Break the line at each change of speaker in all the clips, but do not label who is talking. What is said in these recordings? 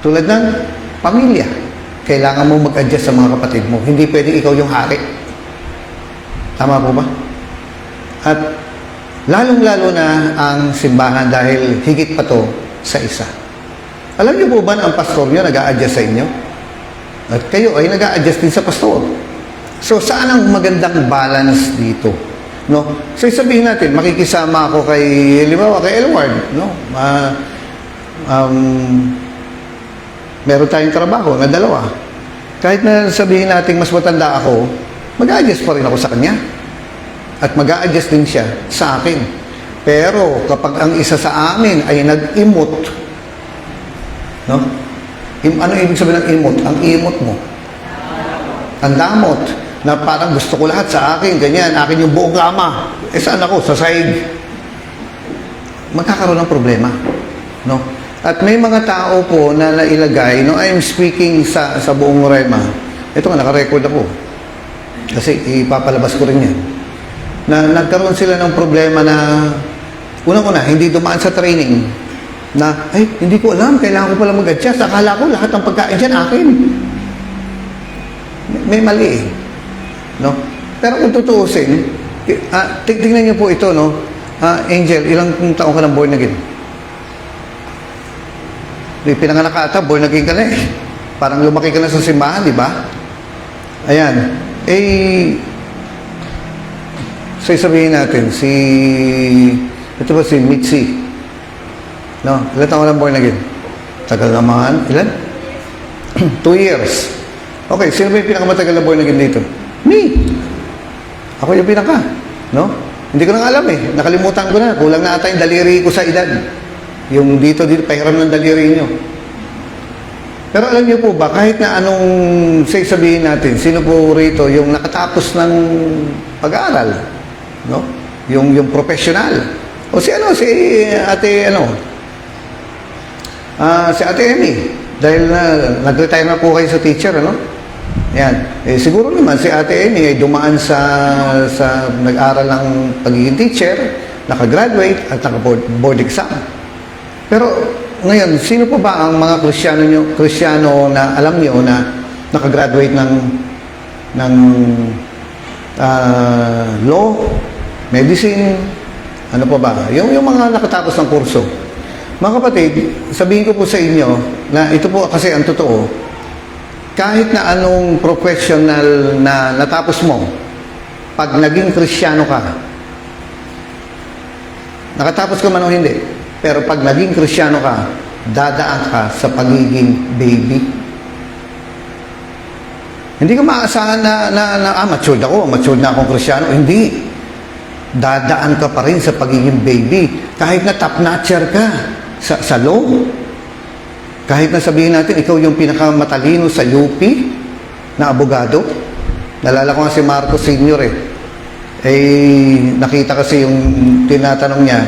Tulad ng pamilya. Kailangan mo mag-adjust sa mga kapatid mo. Hindi pwedeng ikaw yung hari. Tama po ba? At lalong-lalo na ang simbahan dahil higit pa to sa isa. Alam niyo po ba na ang pastor niyo nag-a-adjust sa inyo? At kayo ay nag-a-adjust din sa pastor. So, saan ang magandang balance dito? No? So, sabihin natin, makikisama ako kay, halimbawa, kay Elward. No? Meron tayong trabaho na dalawa. Kahit na sabihin natin mas matanda ako, mag-a-adjust pa rin ako sa kanya. At mag-a-adjust din siya sa akin. Pero kapag ang isa sa amin ay nag-emote, no? Ano ibig sabihin ng emote? Ang emote mo. Ang damot. Na parang gusto ko lahat sa akin, ganyan, akin yung buong gama. Eh saan ako? Sa side. Magkakaroon ng problema. No? At may mga tao po na nailagay, no, I'm speaking sa buong Rema. Ito nga, nakarecord ako. Kasi ipapalabas ko rin yan. Na nagkaroon sila ng problema na, unang-una, hindi dumaan sa training. Na, ay, hindi ko alam, kailangan ko pala mag-adjust. Akala ko lahat ng pagkain dyan akin. May mali eh. No? Pero kung tutuusin, tignan niyo po ito, no? Angel, ilang taong ka ng born again? Pinanganak ka ata, born again ka na eh. Parang lumaki ka na sa simbahan, di ba? Ayan. So sabihin natin, ito ba si Mitzi? No? Ilan taon ka ng born again? Tagal naman. Ilan? 2 years. Okay, sino ba yung pinakamatagal na born again dito? Me. Ako yung pinaka. No? Hindi ko na alam eh. Nakalimutan ko na. Kulang na ata yung daliri ko sa edad. Yung dito, pahiram ng daliri nyo. Pero alam niyo po ba, kahit na anong sabihin natin, sino po rito yung nakatapos ng pag-aaral? No? Yung professional. O si ate, si ate Emmy. Dahil nag-retire na po kayo sa teacher, ano? Yan. Siguro naman si ate Emmy ay dumaan sa nag-aral ng pagiging teacher, nakagraduate at naka-board exam. Pero ngayon, sino po ba ang mga Kristiyano na alam niyo na nakagraduate ng law, medicine, ano pa ba? Yung mga nakatapos ng kurso. Mga kapatid, sabihin ko po sa inyo na ito po kasi ang totoo, kahit na anong professional na natapos mo, pag naging Kristiyano ka, nakatapos ka man o hindi, pero pag naging Kristiyano ka, dadaan ka sa pagiging baby. Hindi ka maaasahan na matured na akong Kristiyano. Hindi. Dadaan ka pa rin sa pagiging baby. Kahit na top-notcher ka sa law. Kahit na sabihin natin, ikaw yung pinakamatalino sa UP na abogado. Nalala ko nga si Marcos Sr. Nakita kasi yung tinatanong niya,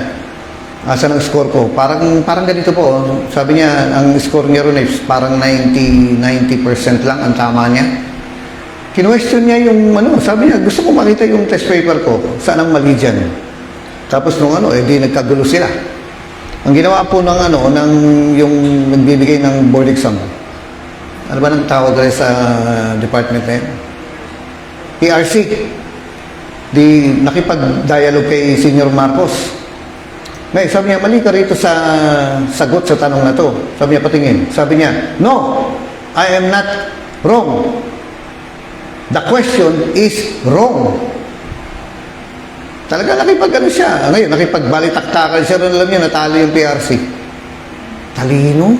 asan ang score ko? Parang ganito po. Sabi niya, ang score niya ron parang 90% lang ang tama niya. Kinwestiyon niya yung sabi niya, gusto ko makita yung test paper ko. Saan ang mali dyan? Tapos nung di nagkagulo sila. Ang ginawa po ng yung nagbibigay ng board exam. Ano ba nang tawag rin sa department na yun? PRC. Nakipag-dialogue kay Senior Marcos. Ngayon, sabi niya, mali ka rito sa sagot sa tanong na to. Sabi niya, patingin. Sabi niya, no, I am not wrong. The question is wrong. Talaga nakipag-ano siya. Ngayon, nakipag-balitaktakan siya. Alam niya, natalo yung PRC. Talino.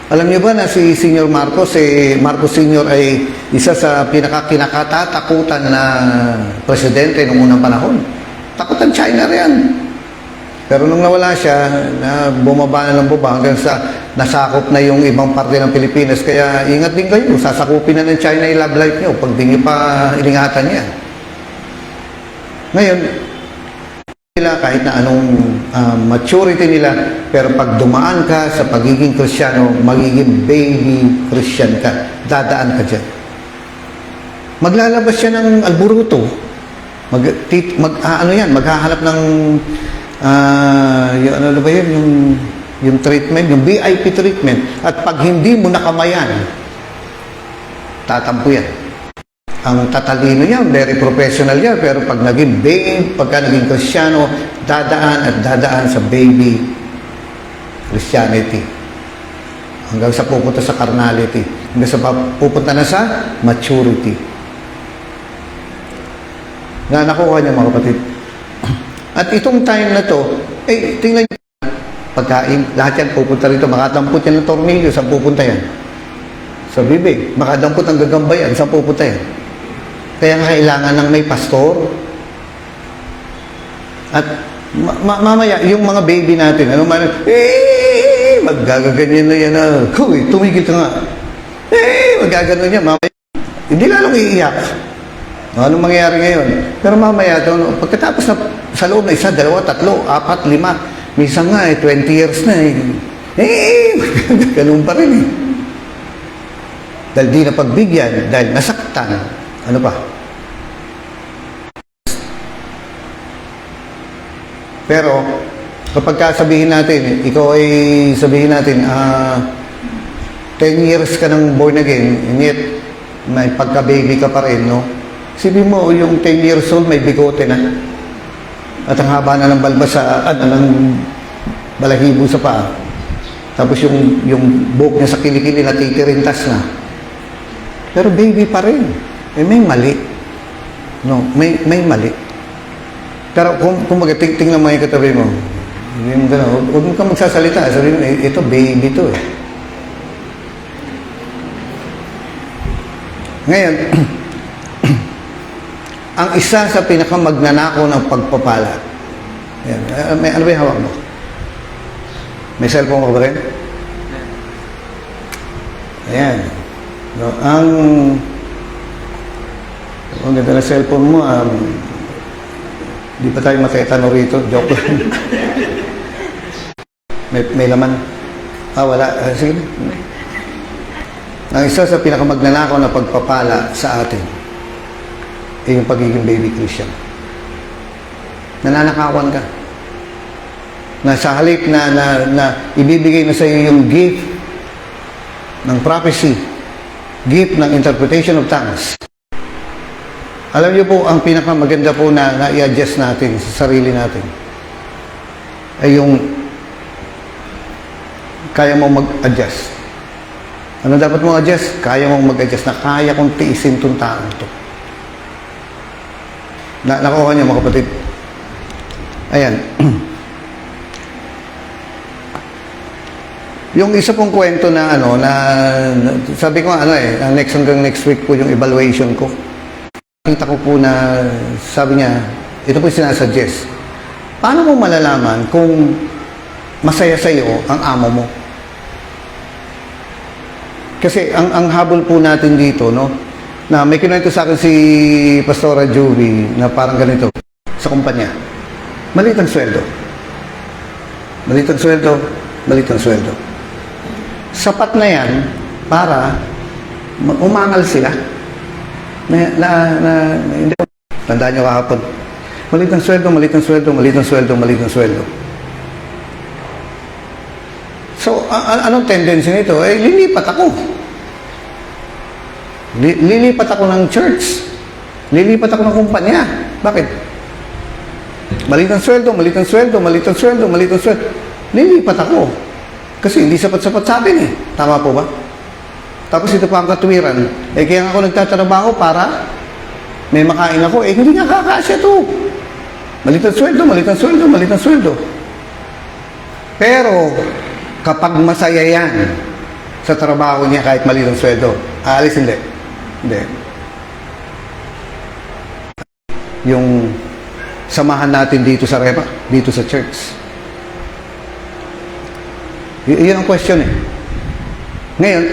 Alam niyo ba na si Senior Marcos, Marcos Senior ay isa sa kinakatatakutan na presidente noong unang panahon. Takutan China rin. Pero nung nawala siya, bumaba na ng baba hanggang sa nasakop na yung ibang parte ng Pilipinas. Kaya ingat din kayo, sasakupin na ng China yung love life nyo pag di nyo pa iningatan yan. Ngayon, kahit na anong maturity nila, pero pag dumaan ka sa pagiging Kristiyano, magiging baby Christian ka, dadaan ka dyan. Maglalabas siya ng alburuto. Maghahanap ng yung ano ba yun, yung yung treatment, yung VIP treatment, at pag hindi mo nakamayan, tatampo yan. Ang tatalino yan, very professional yan, pero pag naging babe, pagka naging Kristiyano, dadaan sa baby Christianity. Hanggang sa pupunta sa carnality. Hanggang sa pupunta na sa maturity. Na nakuha niya mga kapatid. At itong time na to, tingnan niyo, pagkain, lahat yan pupunta rito, makadampot yan ng tornilyo, saan pupunta yan? Sa bibig. Makadampot ang gagambayan, saan pupunta yan? Kaya kailangan ng may pastor. At mamaya, yung mga baby natin, ano man, maggagaganyan na yan na, huy, tumigil ka nga. Maggaganon yan, mamaya. Hindi lalong iiyak. Anong mangyayari ngayon? Pero mamaya, pagkatapos na sa loob na isa, dalawa, tatlo, apat, lima, minsan nga 20 years na ganun pa rin Dahil di na pagbigyan, dahil nasaktan. Ano pa? Pero, kapag sabihin natin, ikaw ay sabihin natin, 10 years ka nang born again, and yet, may pagka-baby ka pa rin, no? Sabihin mo, yung 10 years old, may bigote na. At ang haba na ng balbas sa, ng balahibo sa paa. Tapos yung buhok niya sa kilikili natitirintas na. Pero baby pa rin. May mali. No, may mali. Pero kung tingnan mo yung katabi mo, hindi mo gano'n, huwag mo ka magsasalita. Sabihin mo, ito baby to eh. Ngayon, ang isa sa pinakamagnanakaw ng pagpapala. Yan. Ano ba yung hawak mo? May cellphone ka ba rin? Ayan. No, ang ganda na cellphone mo, di pa tayo makitano rito. Joke lang. may laman. Wala. Sige. Ang isa sa pinakamagnanakaw na pagpapala sa atin yung pagiging baby Christian. Nananakawan ka. Na sa halip na ibibigay na sa iyo yung gift ng prophecy, gift ng interpretation of tongues. Alam niyo po, ang pinakamaganda po na i-adjust natin sa sarili natin ay yung kaya mo mag-adjust. Ano dapat mo adjust? Kaya mo mag-adjust na kaya kong tiisin itong taong to. Nakuha niyo mga kapatid. Ayan. Yung isa pong kwento na sabi ko hanggang next week po yung evaluation ko. Nakita ko po na sabi niya, ito po yung sinasuggest. Paano mo malalaman kung masaya sa iyo ang amo mo? Kasi ang habol po natin dito, no? Na may kinuwento sa akin si Pastora Juvie na parang ganito sa kumpanya. Maliit ang sweldo. Maliit ang sweldo, maliit ang sweldo. Sapat na yan para umangal sila. Hindi ko, tandaan nyo kahapon. Maliit ang sweldo, maliit ang sweldo, maliit ang sweldo, maliit ang sweldo. So, anong tendency nito? Lilipat ako. Lilipat ako ng church. Lilipat ako ng kumpanya. Bakit? Maliit ang sweldo, maliit ang sweldo, maliit ang sweldo, maliit ang sweldo. Lilipat ako. Kasi hindi sapat-sapat sa akin eh. Tama po ba? Tapos ito pa ang katwiran. Kaya ako nagtatrabaho para may makain ako. Hindi nga kakasya to. Maliit ang sweldo, maliit ang sweldo, maliit ang sweldo. Pero, kapag masaya yan sa trabaho niya kahit maliit ang sweldo, aalis hindi. Hindi. Yung samahan natin dito sa Repa, dito sa church. Yun ang question eh. Ngayon,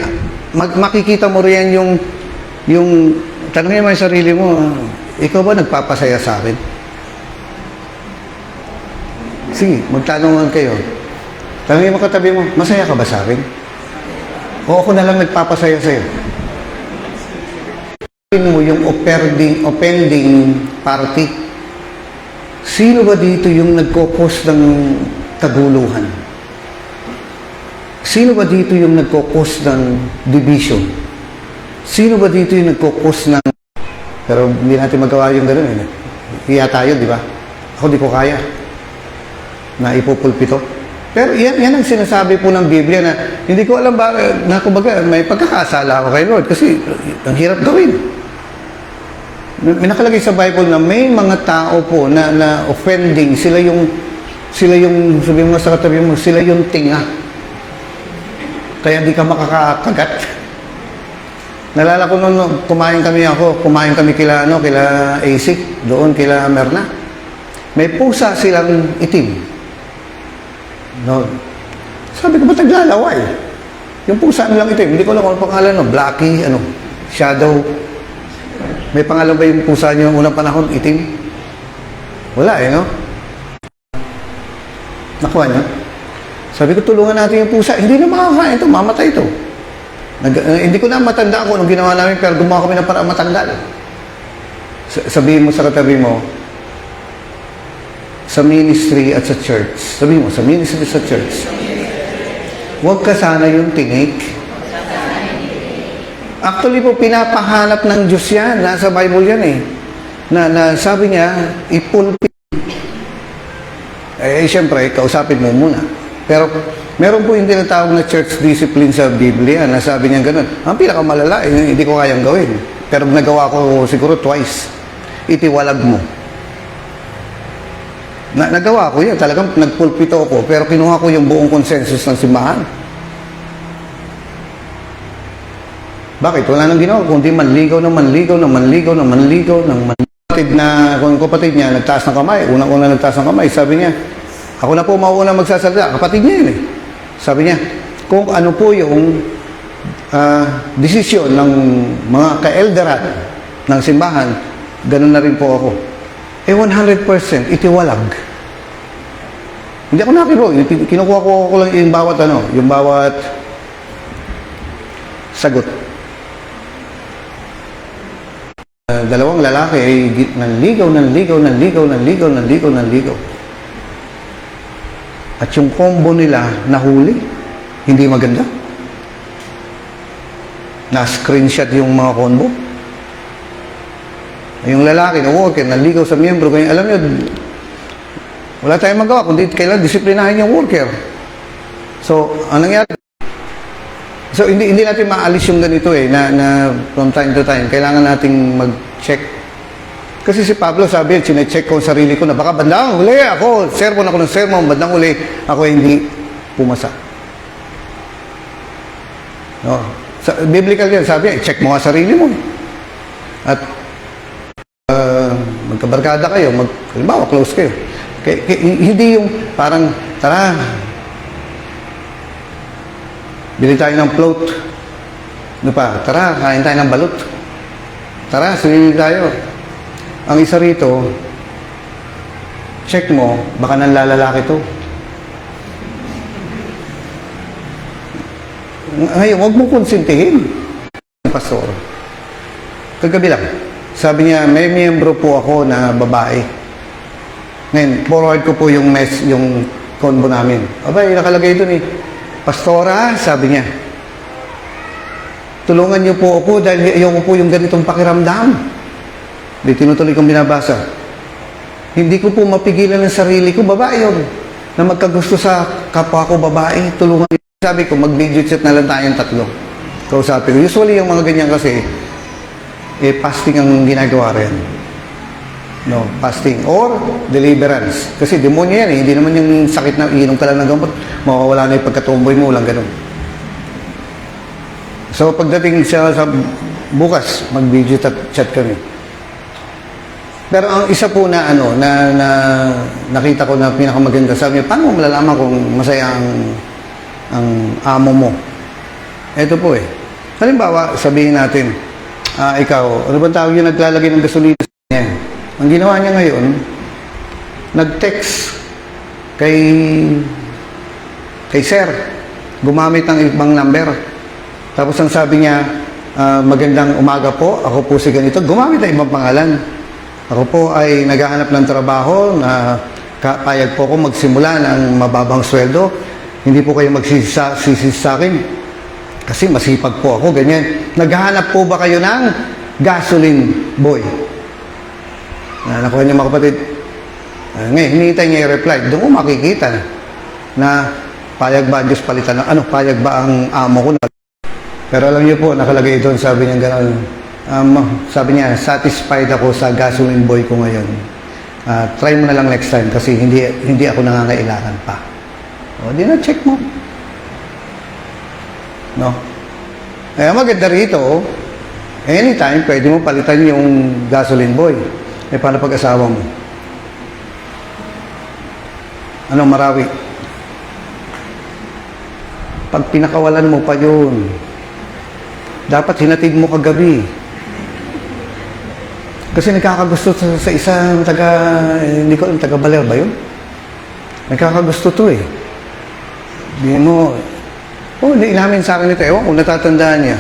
makikita mo rin yung tanongin mo yung sarili mo, ikaw ba nagpapasaya sa akin? Sige, magtanungan kayo. Tanongin mo katabi mo, masaya ka ba sa akin? O ako na lang nagpapasaya sa'yo? Mo yung offending party. Sino ba dito yung nagkokos ng kaguluhan? Sino ba dito yung nagkukos ng division? Sino ba dito yung nagkukos ng... Pero hindi natin magawa yung gano'n eh. Hiya tayo, di ba? Ako di ko kaya na ipupulpito. Pero yan ang sinasabi po ng Biblia na hindi ko alam ba, na kumbaga may pagkakasala ako kay Lord kasi ang hirap gawin. May nakalagay sa Bible na may mga tao po na offending, sila yung sabihin mo sa katabi mo, sila yung tinga. Kaya di ka makakakagat. Nalala ko noon, kumain kami kila ASIC, doon kila Merna. May pusa silang itim. No. Sabi ko, ba't naglalaway? Yung pusa nilang itim, hindi ko alam kung pangalan, no? Blackie, Shadow. May pangalan ba yung pusa niyo unang panahon, itim? Wala no? Nakuha niyo? Sabi ko, tulungan natin yung pusa. Hindi na makakain ito, mamatay ito. Hindi ko na matanda ako nung ginawa namin, pero gumawa kami na para matanggal. Sabihin mo sa katabi mo, sa ministry at sa church. Sabihin mo, sa ministry at sa church. Huwag ka sana yung tinik. Actually po, pinapahanap ng Diyos yan. Nasa Bible yan eh. Na sabi niya, ipulpit. Siyempre, kausapin mo muna. Pero, meron po yung tinatawag na church discipline sa Biblia na sabi niya ganun. Ang pinakamalala, hindi ko kayang gawin. Pero nagawa ko siguro twice. Itiwalag mo. Nagawa ko yan. Talagang nagpulpito ako. Pero kinuha ko yung buong consensus ng simbahan. Bakit? Wala nang ginawa. Kundi manligaw. Kung kapatid niya, nagtaas ng kamay. Unang-una nagtaas ng kamay. Sabi niya, ako na po mauuna magsasalita. Kapatid niya yun eh. Sabi niya, kung ano po yung desisyon ng mga ka-elderat ng simbahan, ganun na rin po ako. 100% itiwalag. Hindi ako nakiro. Kinukuha ko lang yung bawat sagot. Dalawang lalaki ay nanligaw. At yung combo nila nahuli. Hindi maganda. Na-screenshot yung mga combo. Yung lalaki na worker, nanligaw sa miyembro. Kaya alam nyo, wala tayong magawa kundi kailangan disiplinahin yung worker. So, anong nangyari? So, hindi natin maalis yung ganito na from time to time, kailangan nating mag-check. Kasi si Pablo sabi, chinecheck ko ang sarili ko na baka bandang huli ako, sermon ako ng sermon, bandang huli ako hindi pumasa. No. Biblical yan, sabi, check mo ang sarili mo. At magkabarkada kayo, halimbawa, close kayo. Hindi yung parang, tara, bili tayo ng float. Tara, kain tayo ng balut. Tara, sumili tayo. Ang isa rito, check mo, baka nanlalalaki to. Ngayon, huwag mo konsintihin. Pastor, kagabi lang, sabi niya, may miyembro po ako na babae. Ngayon, forward ko po yung convo namin. Abay, nakalagay ito ni Pastora, sabi niya, tulungan niyo po ako dahil ayoko po yung ganitong pakiramdam. Di tinutuloy kong binabasa. Hindi ko po mapigilan ng sarili ko, babae yun, na magkagusto sa kapwa ko babae, tulungan niyo. Sabi ko, mag-video chat na lang tayong tatlo. Kausapin ko. Usually, yung mga ganyan kasi, fasting ang ginagawa rin. No, fasting. Or, deliverance. Kasi demonyo yan eh. Hindi naman yung sakit na iinom ka lang ng gamot, mawawala na yung pagkatumboy mo, walang ganun. So, pagdating sa bukas, mag-video chat kami. Pero ang isa po na nakita ko na pinakamaganda, sabi niya, paano mo malalaman kung masaya ang amo mo? Ito po halimbawa, sabihin natin, ikaw, ano bang tawag yung naglalagay ng gasolina sa kanya? Ang ginawa niya ngayon, nag-text kay sir, gumamit ng ibang number. Tapos ang sabi niya, magandang umaga po, ako po si ganito, gumamit ng ibang pangalan. Ako po ay naghahanap ng trabaho na payag po ako magsimula ng mababang sweldo. Hindi po kayo magsisisi sa akin. Kasi masipag po ako, ganyan. Naghahanap po ba kayo ng gasoline boy? Nakuha niyo mga kapatid. Ngayon, hinihintay niya yung reply. Doon ko makikita na payag ba ang Diyos palitan ng, payag ba ang amo ko? Pero alam niyo po, nakalagay doon, sabi niya gano'n, sabi niya, satisfied ako sa gasoline boy ko ngayon. Try mo na lang next time kasi hindi ako nangangailangan pa. O, di na check mo. No? Kaya maganda rito, anytime, pwede mo palitan yung gasoline boy. Paano pag-asawa mo? Anong marawi? Pag pinakawalan mo pa yun, dapat hinatid mo kagabi. Kasi nagkakagusto sa isang hindi ko alam, taga-Baler ba yun? Nagkakagusto to eh. Di mo, hindi inamin sa akin ito. Ewan kung natatandaan niya.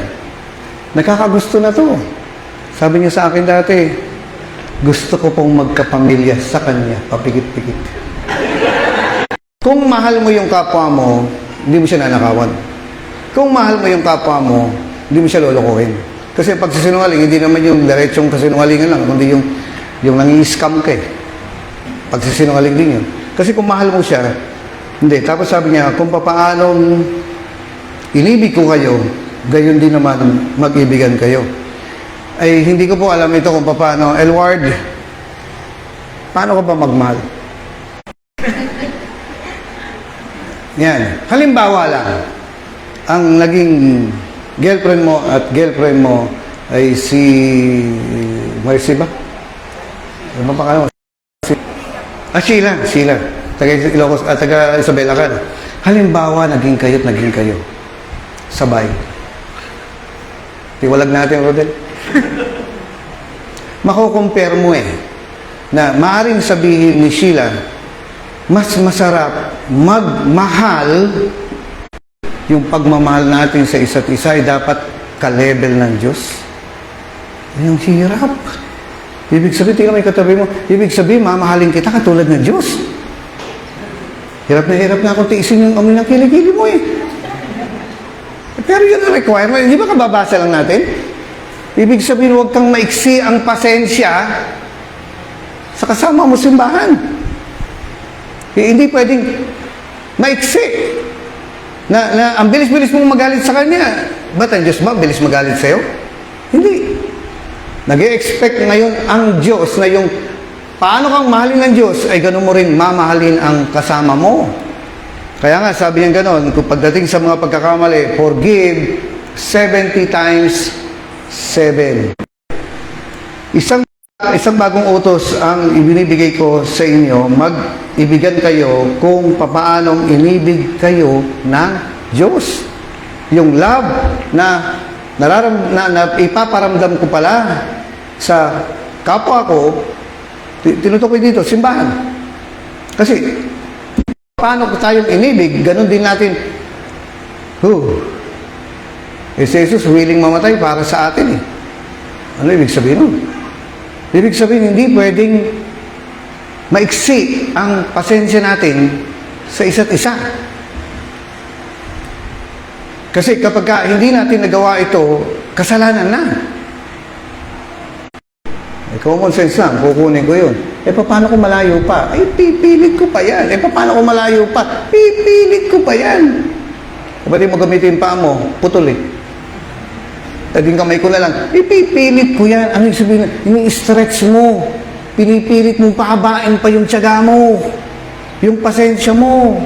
Nagkakagusto na to. Sabi niya sa akin dati, gusto ko pong magkapamilya sa kanya, papikit-pikit. Kung mahal mo yung kapwa mo, hindi mo siya nanakawan. Kung mahal mo yung kapwa mo, hindi mo siya lolokohin. Kasi pag sisinungaling, hindi naman yung diretsong kasinungalingan lang, kundi yung nangi-scam ka eh. Pag sisinungaling din yun. Kasi kung mahal mo siya, hindi. Tapos sabi niya, kung papaanong inibig ko kayo, gayon din naman mag-ibigan kayo. Ay, hindi ko po alam ito kung paano. Elward, paano ka ba magmahal? Yan. Halimbawa lang, ang naging girlfriend mo ay si Marcy ba? Ano ba kayo? Sheila. Taga Isabela ka. Halimbawa, naging kayo. Sabay. Tiwalag natin, Rodel. Mako-compare mo na maaaring sabihin ni Sheila, mas masarap magmahal, yung pagmamahal natin sa isa't isa ay dapat ka-level ng Diyos. Yung hirap. Ibig sabihin, tingnan mo yung katabi mo, ibig sabihin, mamahalin kita katulad ng Diyos. Hirap na akong tiisin yung amoy ng kilikili mo eh. Pero yun ang requirement. Hindi ba kababasa lang natin? Ibig sabihin, huwag kang maiksi ang pasensya sa kasama mo simbahan. Hindi pwedeng maiksi. Na ang bilis-bilis mong magalit sa kanya. Ba't ang Diyos ba bilis magalit sa'yo? Hindi. Nag-i-expect ngayon ang Diyos na yung paano kang mahalin ng Diyos ay gano'n mo rin mamahalin ang kasama mo. Kaya nga sabi niya gano'n, kung pagdating sa mga pagkakamali, forgive 70 times 7. Isang bagong utos ang ibinibigay ko sa inyo, mag-ibigan kayo kung papaanong inibig kayo ng Diyos. Yung love na ipaparamdam ko pala sa kapwa ko, tinutukoy dito, simbahan. Kasi, paano tayong inibig, ganun din natin, si Jesus willing mamatay para sa atin eh. Ano ibig sabihin nun? Ibig sabihin, hindi pwedeng maiksi ang pasensya natin sa isa't isa. Kasi kapag hindi natin nagawa ito, kasalanan na. Common sense lang, kukunin ko yun. Paano kung malayo pa? Pipilit ko pa yan. Paano kung malayo pa? Pipilit ko pa yan. Ba't mo gamitin pa mo? Putol eh. Tading kamay ko na lang, ipipilit ko yan. Ano yung sabihin? Ini-stretch mo. Pinipilit mong pahabain pa yung tiyaga mo. Yung pasensya mo.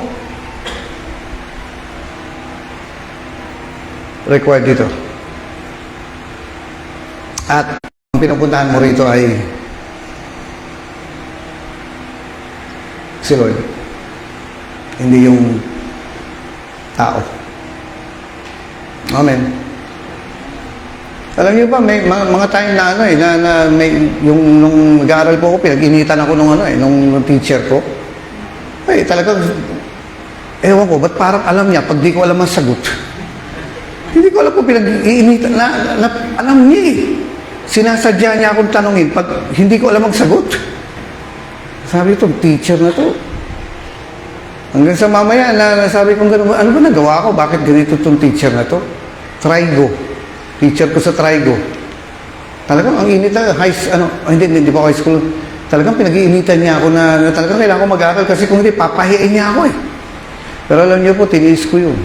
Required dito. At ang pinupuntahan mo rito ay si Lord. Hindi yung tao. Amen. Alam niyo ba, may mga time na may, nung nag-aaral po ako, pinag-initan ako nung teacher ko. Talagang, ewan ko, ba't parang alam niya, pag di ko alam ang sagot. Hindi ko alam po, pinag-iinitan, alam niya eh. Sinasadya niya akong tanungin, pag hindi ko alam ang sagot. Sabi ito, teacher na to. Hanggang sa mamaya, nasabi kong gano'n, ano ba nagawa ko? Bakit ganito itong teacher na to? Trigo. Teacher ko sa Trigo. Talagang ang init na, hindi pa high school. Talagang pinag-iinitan niya ako na talagang kailangan ko mag-aaral kasi kung hindi, papahiyain niya ako eh. Pero alam niyo po, tiniis ko yun.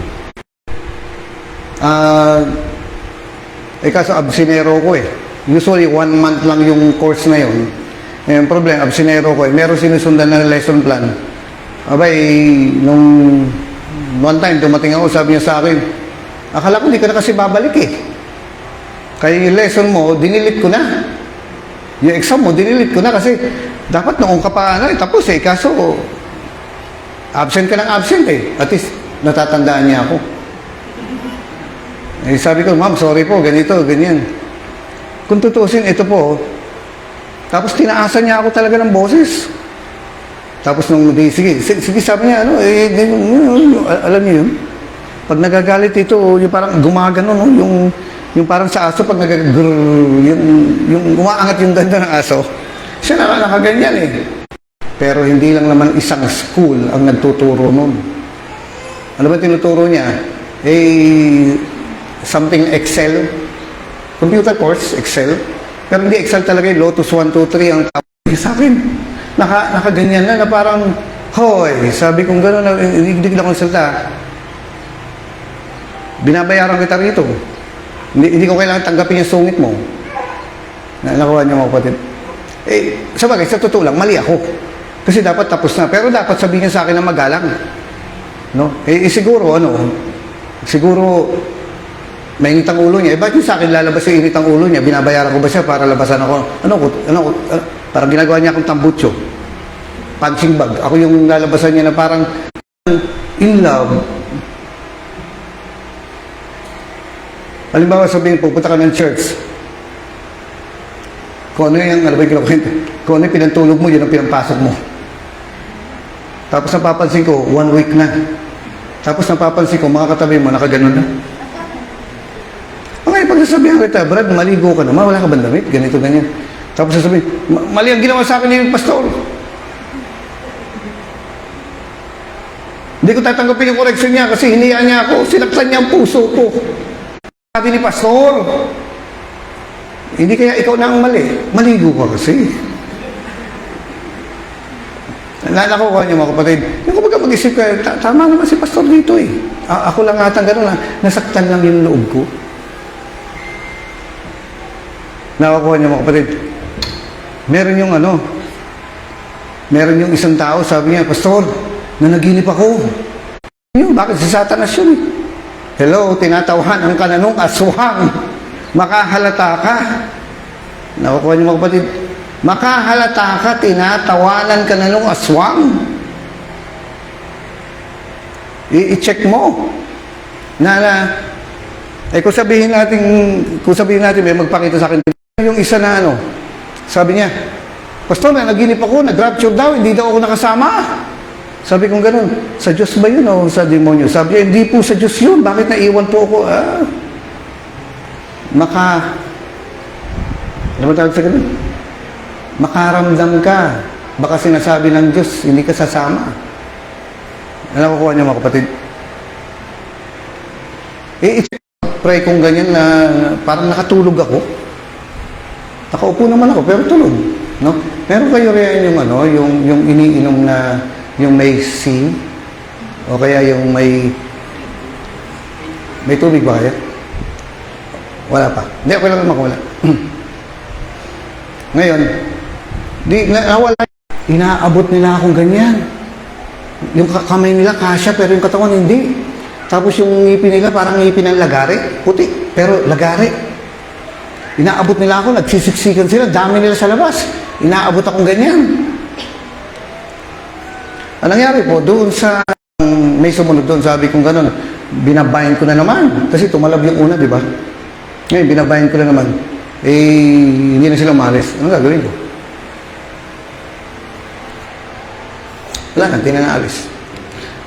Kaso absinero ko eh. Usually, 1 month lang yung course na yun. Yung problem, absinero ko eh. Meron sinusundan na lesson plan. Abay, nung one time, dumating ako, sabi niya sa akin, akala ko hindi ka na kasi babalik eh. Kaya yung lesson mo, dinilit ko na. Yung exam mo, dinilit ko na kasi dapat noong ka pa tapos eh. Kaso, absent ka ng absent eh. At least, natatandaan niya ako. Eh, sabi ko, ma'am, sorry po, ganito, ganyan. Kung tutusin, ito po. Tapos tinaasan niya ako talaga ng boses. Tapos nung sige, sabi niya, alam niyo yun? Pag nagagalit ito, yung parang gumagano, no? Yung parang sa aso, pag yung umaangat yung ganda ng aso, siya na nakaganyan eh. Pero hindi lang naman isang school ang nagtuturo nun. Ano ba tinuturo niya? Something Excel. Computer course, Excel. Pero hindi Excel talaga yung Lotus 1, 2, 3 ang tawag sa akin. Nakaganyan na parang, hoy, sabi kong gano'n, hindi ko konsulta. Binabayaran kita rito. Hindi ko kailangan tanggapin yung sungit mo. Nakuha niyo mga kapatid. Sabagay, sa totoo lang, mali ako. Kasi dapat tapos na. Pero dapat sabihin niya sa akin na magalang. No? Siguro, mainit ang ulo niya. Bakit sa akin lalabas yung init ang ulo niya? Binabayaran ko ba siya para labasan ako? Parang ginagawa niya akong tambutso. Punching bag. Ako yung lalabasan niya na parang in love. Halimbawa sabihin, pupunta ka ng church. Kung ano yung pinantulog mo, yun ang pinampasok mo. Tapos napapansin ko, 1 week na. Tapos napapansin ko, mga katabi mo, nakaganon na. Okay, pag nasabihan kita, Brad, maligo ka naman, wala ka bang damit? Ganito, ganyan. Tapos sasabihin, mali ang ginawa sa akin ni pastor. Hindi ko tatanggapin yung correction niya kasi hiniyaan niya ako, sinaktan niya ang puso ko. Sabi ni pastor, hindi kaya ikaw na ang mali. Maligo ka kasi. Nanakuha niyo mga kapatid. Yung kumbaga mag-isip ka, tama naman si pastor dito eh. Ako lang atang gano'n, nasaktan lang yung loob ko. Nakakuha niyo mga kapatid. Meron yung isang tao, sabi niya, pastor, nanaginip ako. Bakit si Satanas yun eh? Hello, tinatawahan ang kananong aswang. Makahalata ka. Nakukuha niyo mga kapatid. Makahalata ka, tinatawanan ka na nung aswang. I-check mo. Kung sabihin natin, may magpakita sa akin, yung isa na sabi niya, pastor, naginip ako, nag-rapture daw, hindi daw ako nakasama. Sabi kong ganun, sa Diyos ba yun o sa demonyo? Sabi niya, hindi po sa Diyos yun, bakit naiwan po ako? Ano ba tawag sa ganun? Makaramdam ka. Baka sinasabi ng Diyos, hindi ka sasama. Ano kukuha niya mga kapatid? Pray kong ganyan na parang nakatulog ako. Nakaupo naman ako, pero tulog. No? Pero kayo rin yung iniinom na yung may sin o kaya yung may tubig ba kaya? Wala pa. Hindi, ako lang naman wala. Ngayon, nawala. Inaabot nila akong ganyan. Yung kamay nila kasya, pero yung katawan hindi. Tapos yung ngipin nila parang ngipin ng lagari. Puti, pero lagari. Inaabot nila ako, nagsisiksikan sila, dami nila sa labas. Inaabot akong ganyan. Ang nangyari po, doon sa may sumunod doon, sabi kong gano'n, binabayan ko na naman. Kasi tumalab yung una, di ba? Ngayon, binabayan ko na naman. Hindi na sila umalis. Anong gagawin ko? Wala na, hindi na naalis.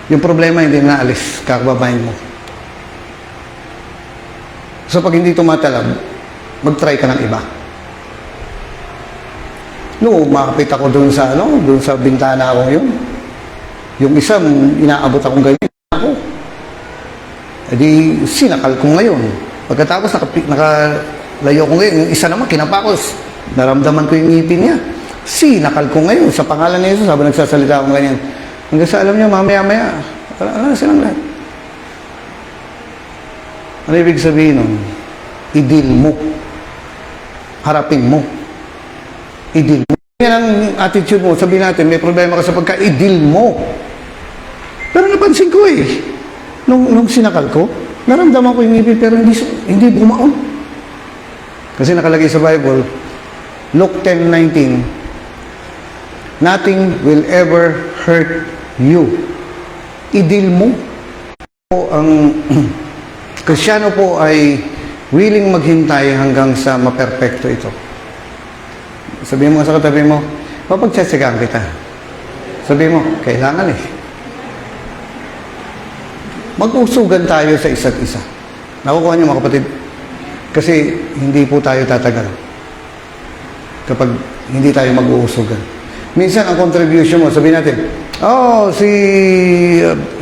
Yung problema, hindi na naalis. Kakababayan mo. So, pag hindi tumatalab, mag-try ka ng iba. No, makapit ako doon sa bintana ko yun. Yung isa, inaabot akong ganyan. Ako. E di, sinakal ko ngayon. Pagkatapos, nakalayo ko ngayon. Yung isa naman, kinapakos. Naramdaman ko yung ngipin niya. Sinakal ko ngayon. Sa pangalan ni Jesus, habang nagsasalita akong ganyan. Hanggang sa alam niyo, mamaya-maya, ano na silang lahat? Ano ibig sabihin nun? I-deal mo. Harapin mo. I-deal mo. Yan ang attitude mo. Sabihin natin, may problema ka sa pagka-i-deal mo. Pero napansin ko nung sinakal ko, naramdaman ko yung ngipin pero hindi bumaon. Kasi nakalagay sa Bible, Luke 10:19, nothing will ever hurt you. I-deal mo. Ang Kristiyano po ay willing maghintay hanggang sa maperfecto ito. Sabihin mo sa katabi mo, papagtsatsagaan kita. Sabihin mo, kailangan mag-usugan tayo sa isa't isa. Nakukuha niyo mga kapatid? Kasi hindi po tayo tatagal kapag hindi tayo mag-uusugan. Minsan, ang contribution mo, sabihin natin, si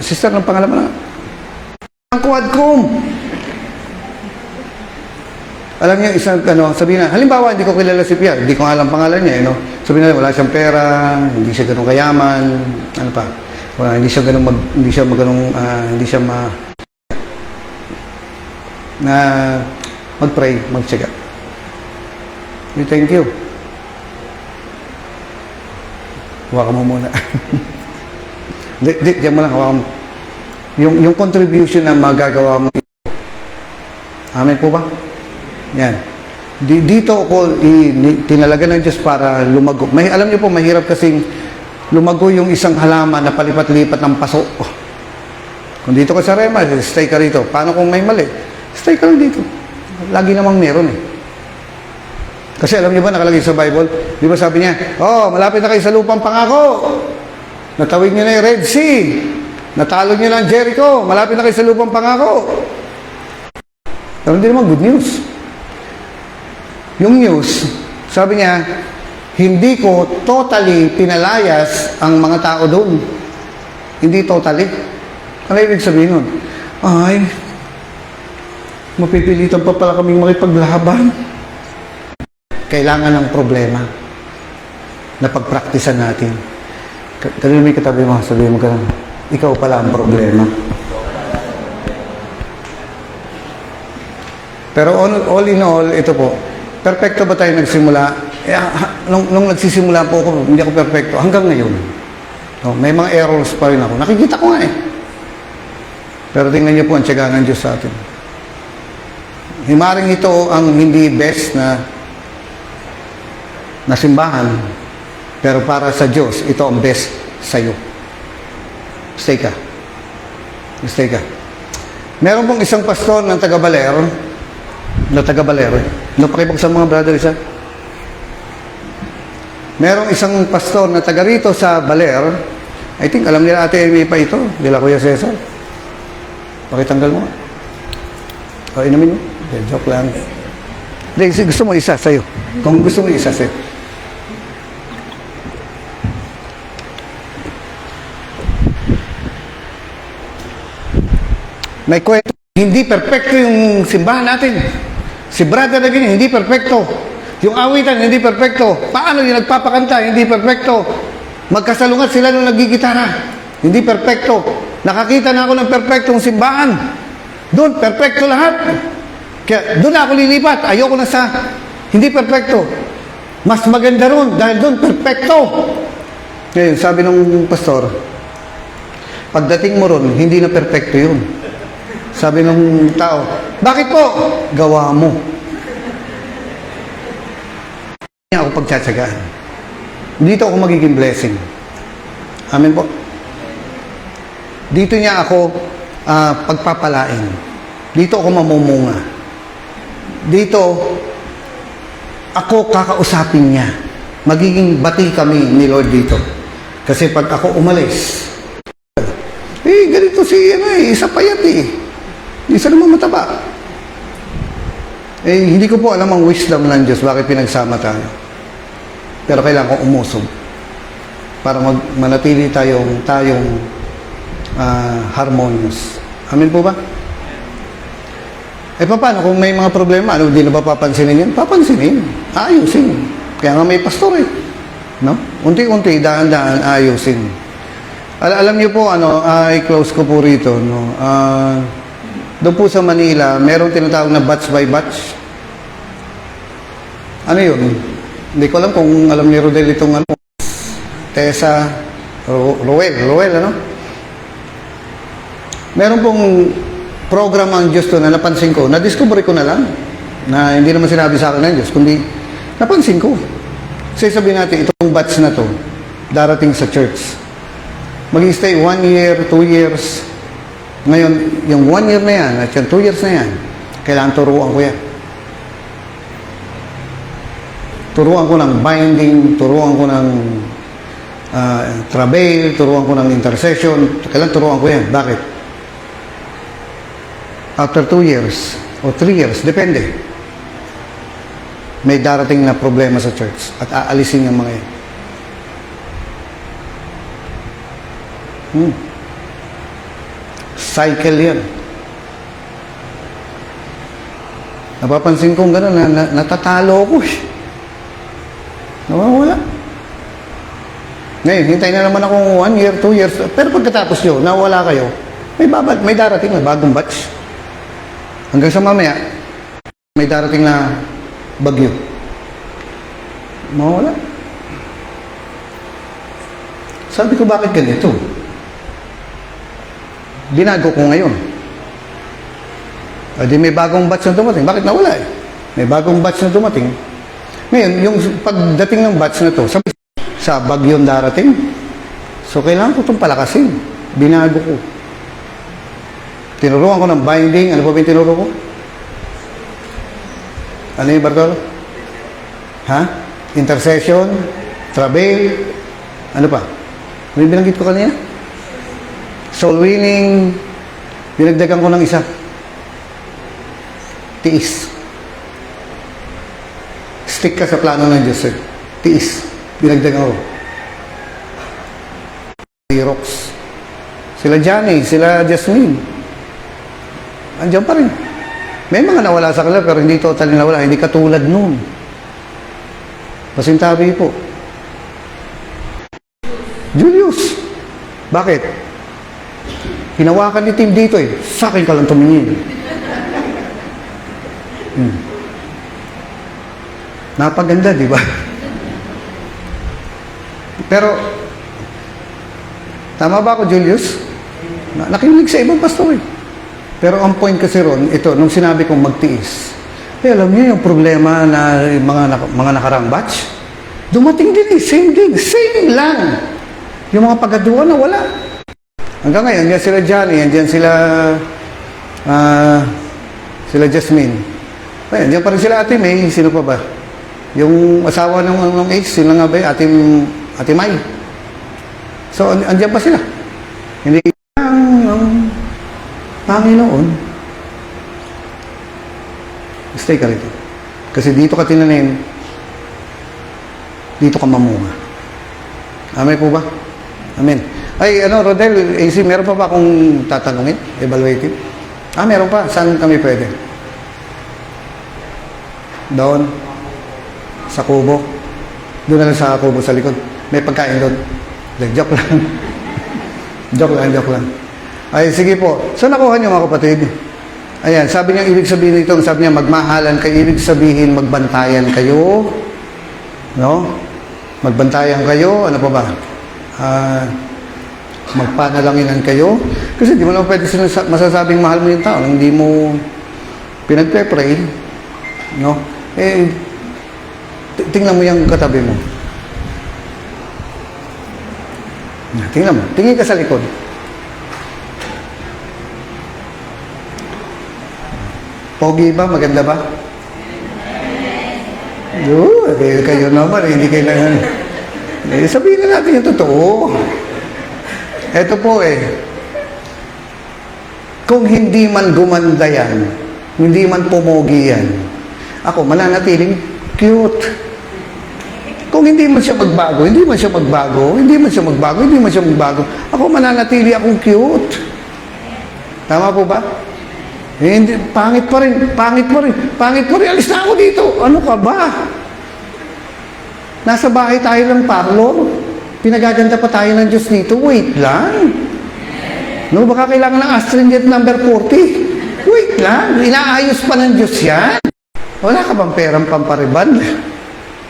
sister ng pangalan mo na, ang Quadcom. Alam niyo, isang, sabihin na, halimbawa, hindi ko kilala si Pia, hindi ko alam pangalan niya, sabihin na, wala siyang pera, hindi siya ganun kayaman, ano pa, hindi siya mag-pray, mag-check up. Thank you. Hawakan mo muna. Diyan mo lang, hawakan mo. Yung contribution na magagawa mo. Amen po ba? Yan. Dito ako tinalaga ng Diyos para lumago. Alam niyo po, mahirap kasing lumago yung isang halaman na palipat-lipat ng paso. Kung dito ka sa Rema, stay ka rito. Paano kung may mali? Stay ka lang dito. Lagi namang meron Kasi alam niyo ba, nakalagay sa Bible, di ba sabi niya, malapit na kayo sa lupang pangako. Natawid niyo na yung Red Sea. Natalo niyo na ang Jericho. Malapit na kayo sa lupang pangako. Pero hindi naman good news. Yung news, sabi niya, hindi ko totally pinalayas ang mga tao doon. Hindi totally. Ano ibig sabihin nun? Mapipilitan pa pala kaming makipaglaban. Kailangan ng problema na pagpraktisan natin. Kanina may katabi mo, sabihin mo ka lang, ikaw pala ang problema. Pero all in all, ito po, perfecto ba tayo nagsimula? Nung nagsisimula po ako, hindi ako perfecto. Hanggang ngayon. May mga errors pa rin ako. Nakikita ko nga Pero tingnan niyo po ang tiyaga ng Diyos sa atin. Himaring ito ang hindi best na simbahan. Pero para sa Diyos, ito ang best sa iyo. Stay ka. Stay ka. Meron pong isang pastor ng taga-Baler, napakipag sa mga brother isa. Merong isang pastor na taga rito sa Baler, I think alam nila Ate Amy pa ito, nila Kuya Cesar. Pakitanggal mo. Inumin mo. Joke lang. Gusto mo isa sa'yo. Kung gusto mo isa sa'yo. May kwento. Hindi perfecto yung simbahan natin. Si brother na ganyan, hindi perfecto. Yung awitan, hindi perfecto. Paano yung nagpapakanta, hindi perfecto. Magkasalungat sila nung nagigitara. Hindi perfecto. Nakakita na ako ng perfectong simbahan. Doon, perfecto lahat. Kaya doon ako lilipat. Ayoko na sa hindi perfecto. Mas maganda ron dahil doon, perfecto. Ngayon, sabi ng pastor, pagdating mo ron, hindi na perfecto yun. Sabi ng tao, bakit po? Gawa mo. Hindi ako pagtsatsagaan. Dito ako magiging blessing. Amen po. Dito niya ako pagpapalain. Dito ako mamumunga. Dito, ako kakausapin niya. Magiging bati kami ni Lord dito. Kasi pag ako umalis, ganito si, isa payat Isa naman mataba. Hindi ko po alam ang wisdom ng Diyos, bakit pinagsama tayo. Pero kailangan kong umusog. para manatili tayong harmonious. Amen po ba? Eh paano kung may mga problema, ano, hindi na ba papansinin yan? Papansinin, ayusin. Kaya nga may pastor eh. No? Unti-unti, daan-daan, ayusin. Alam niyo po, i-close ko po rito, no? Doon po sa Manila, merong tinatawag na batch by batch. Ano yun? Hindi ko alam kung alam ni Rodel itong Tessa, Roel, ano? Meron pong program ang Diyos to na napansin ko, na-discover ko na lang, na hindi naman sinabi sa akin ng Diyos, kundi napansin ko. Kasi sabihin natin, itong batch na to, darating sa church. Mag-stay 1 year, 2 years. Ngayon, yung 1 year na yan, at yung 2 years na yan, kailangan turuan ko yan. Turuan ko ng binding, turuan ko ng travail, turuan ko ng intercession. Kailangan turuan ko yan. Bakit? After 2 years o 3 years, depende. May darating na problema sa church at aalisin yung mga yan. Cycle yan. Napapansin kong gano'n, natatalo ko eh. Nawawala. Ngayon, hintay na naman akong 1 year, 2 years. Pero pagkatapos yun, nawala kayo, may darating na bagong batch. Hanggang sa mamaya, may darating na bagyo. Mawala. Sabi ko, bakit ganito? Binago ko ngayon. O di may bagong batch na dumating. Bakit nawala eh? May bagong batch na dumating. Ngayon, yung pagdating ng batch na to, sa bagyon darating. So, kailangan ko itong palakasin. Binago ko. Tinuruan ko ng binding. Ano pa ba yung tinuro ko? Ano yung Bartolo? Ha? Intercession? Travail? Ano pa? Ano yung binanggit ko kanina? Soul winning. Binagdagan ko ng isa. Tiis. Stick ka sa plano ng Diyos. Eh. Tiis. Binagdagan ko. Xerox. Sila Johnny, sila Jasmine. Andiyan pa rin. May mga nawala sa kanila pero hindi totally nawala. Hindi katulad noon. Pasintabi po. Julius. Bakit? Hinawakan ni Tim dito eh. Sa akin ka lang tumingin. Napaganda, di ba? Pero, tama ba ako, Julius? Nakinig sa ibang pastor eh. Pero ang point kasi ron, ito, nung sinabi kong magtiis, alam niyo yung problema na mga nakarang batch? Dumating din eh, same thing, same lang. Yung mga pagaduan na wala. Hanggang ngayon, yan sila Johnny, yan sila sila Jasmine. Ayan, yan pa rin sila Ate May, sino pa ba? Yung asawa ng H, sila nga ba yung Ate May. So, andyan pa sila. Hindi ang Panginoon, stay ka rito. Kasi dito ka tinanim, dito ka mamunga. Amen po ba? Amen. Ay, Rodel, AC, meron pa ba akong tatanungin? Evaluative? Meron pa. Saan kami pwede? Doon? Sa kubo? Doon na lang sa kubo sa likod. May pagkain doon. Joke lang. joke lang. Ay, sige po. So, nakuha niyo mga kapatid. Ayan, sabi niya, ibig sabihin nito, sabi niya, magmahalan kayo, ibig sabihin, magbantayan kayo. No? Magbantayan kayo. Ano pa ba? Magpanalanginan kayo. Kasi di mo lang pwede masasabing mahal mo yung tao. Hindi mo pinagpe-pray. No? Tingnan mo yung katabi mo. Tingnan mo. Tingin ka sa likod. Pogi ba? Maganda ba? Kayo naman. Hindi kailangan. Sabihin na natin yung totoo. Ito po kung hindi man gumanda yan, hindi man pumogi yan, ako mananatiling cute. Kung hindi man siya magbago, hindi man siya magbago, hindi man siya magbago, hindi man siya magbago, ako mananatili akong cute. Tama po ba? Eh, hindi, pangit pa rin, pangit pa rin, pangit pa rin, alis na ako dito. Ano ka ba? Nasa bahay tayo ng parlor. Pinagaganda pa tayo ng Diyos dito. Wait lang. No, baka kailangan ng astringent number 40. Wait lang. Inaayos pa ng Diyos yan. Wala ka bang perang pampariban?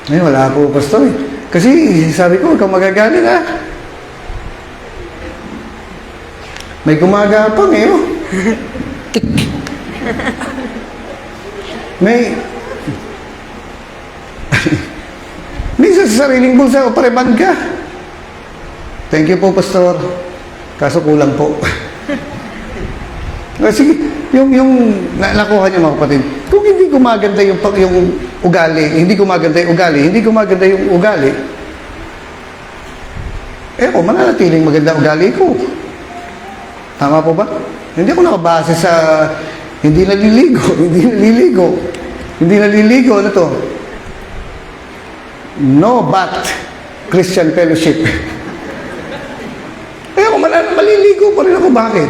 Ngayon, wala ako, pastor. Kasi sabi ko, huwag kang magagalit ha. May gumagapang eh. Oh. Tik. May minsan sa sariling bulsa, o pareban ka. Thank you po, pastor. Kaso kulang po. Sige, yung nakuha niyo mga kapatid, kung hindi gumaganda yung ugali, hindi gumaganda yung ugali, hindi gumaganda yung ugali, ko, mananatiling maganda ugali ko. Tama po ba? Hindi ako nakabase sa hindi naliligo, hindi naliligo, hindi naliligo, ano to? No but Christian Fellowship. Ako, maliligo pa rin ako. Bakit?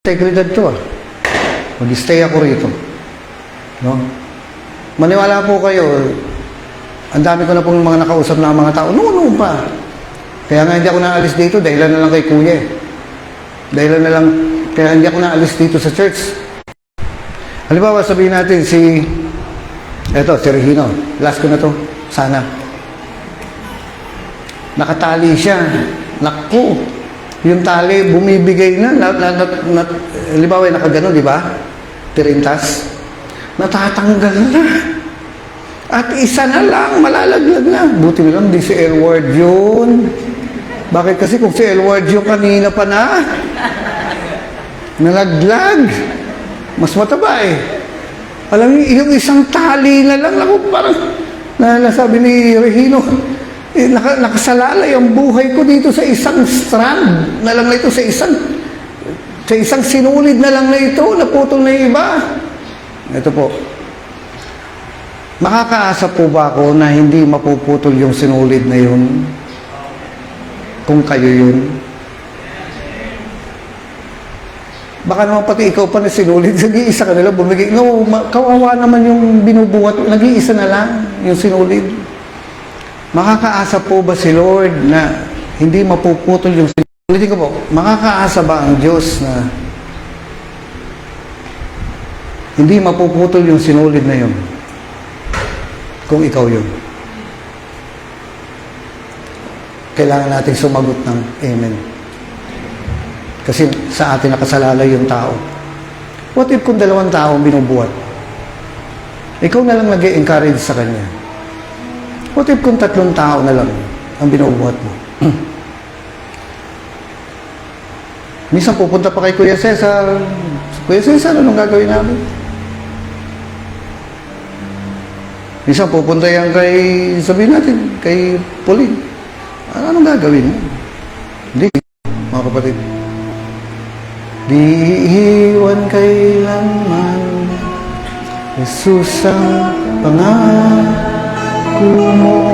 Integridad to Mag-stay ako rito. No? Maniwala po kayo, ang dami ko na pong mga nakausap na mga tao, noon pa. Kaya nga hindi ako naalis dito, dahilan na lang kay kuya Dahilan na lang, kaya hindi ako naalis dito sa church. Halimbawa, sabihin natin si Regino. Last ko na to. Sana. Nakatali siya. Naku. Yung tali, bumibigay na. Halimbawa, nakagano, di ba? Tirintas. Natatanggal na. At isa na lang, malalaglag na. Buti na lang, di si Elward yun. Bakit kasi kung si Elward yun kanina pa na? Nalaglag. Mas mataba eh. Alam niyo, yung isang tali na lang, ako parang, nasabi ni Regino, nakasalalay ang buhay ko dito sa isang strand na lang na ito, sa isang sinulid na lang na ito, naputol na yung iba. Ito po. Makakaasa po ba ako na hindi mapuputol yung sinulid na yun? Kung kayo yun? Baka naman pati ikaw pa na sinulid, nag-iisa ka nila, bumigay. No, kawawa naman yung binubuhat, nag-iisa na lang yung sinulid. Makakaasa po ba si Lord na hindi mapuputol yung sinulid? Ulitin ko po, makakaasa ba ang Diyos na hindi mapuputol yung sinulid na yun? Kung ikaw yun. Kailangan natin sumagot ng Amen. Kasi sa atin nakasalalay yung tao. What if kung 2 tao binubuhat? Ikaw na lang nag-encourage sa kanya. What if kung 3 tao na lang ang binubuhat mo? Minsan pupunta pa kay Kuya Cesar. Kuya Cesar, anong gagawin namin? Minsan pupunta yan kay, sabihin natin, kay Pauline. Anong gagawin mo? Hindi, mga kapatid. Di iiwan kailanman, Jesus ang pangako mo.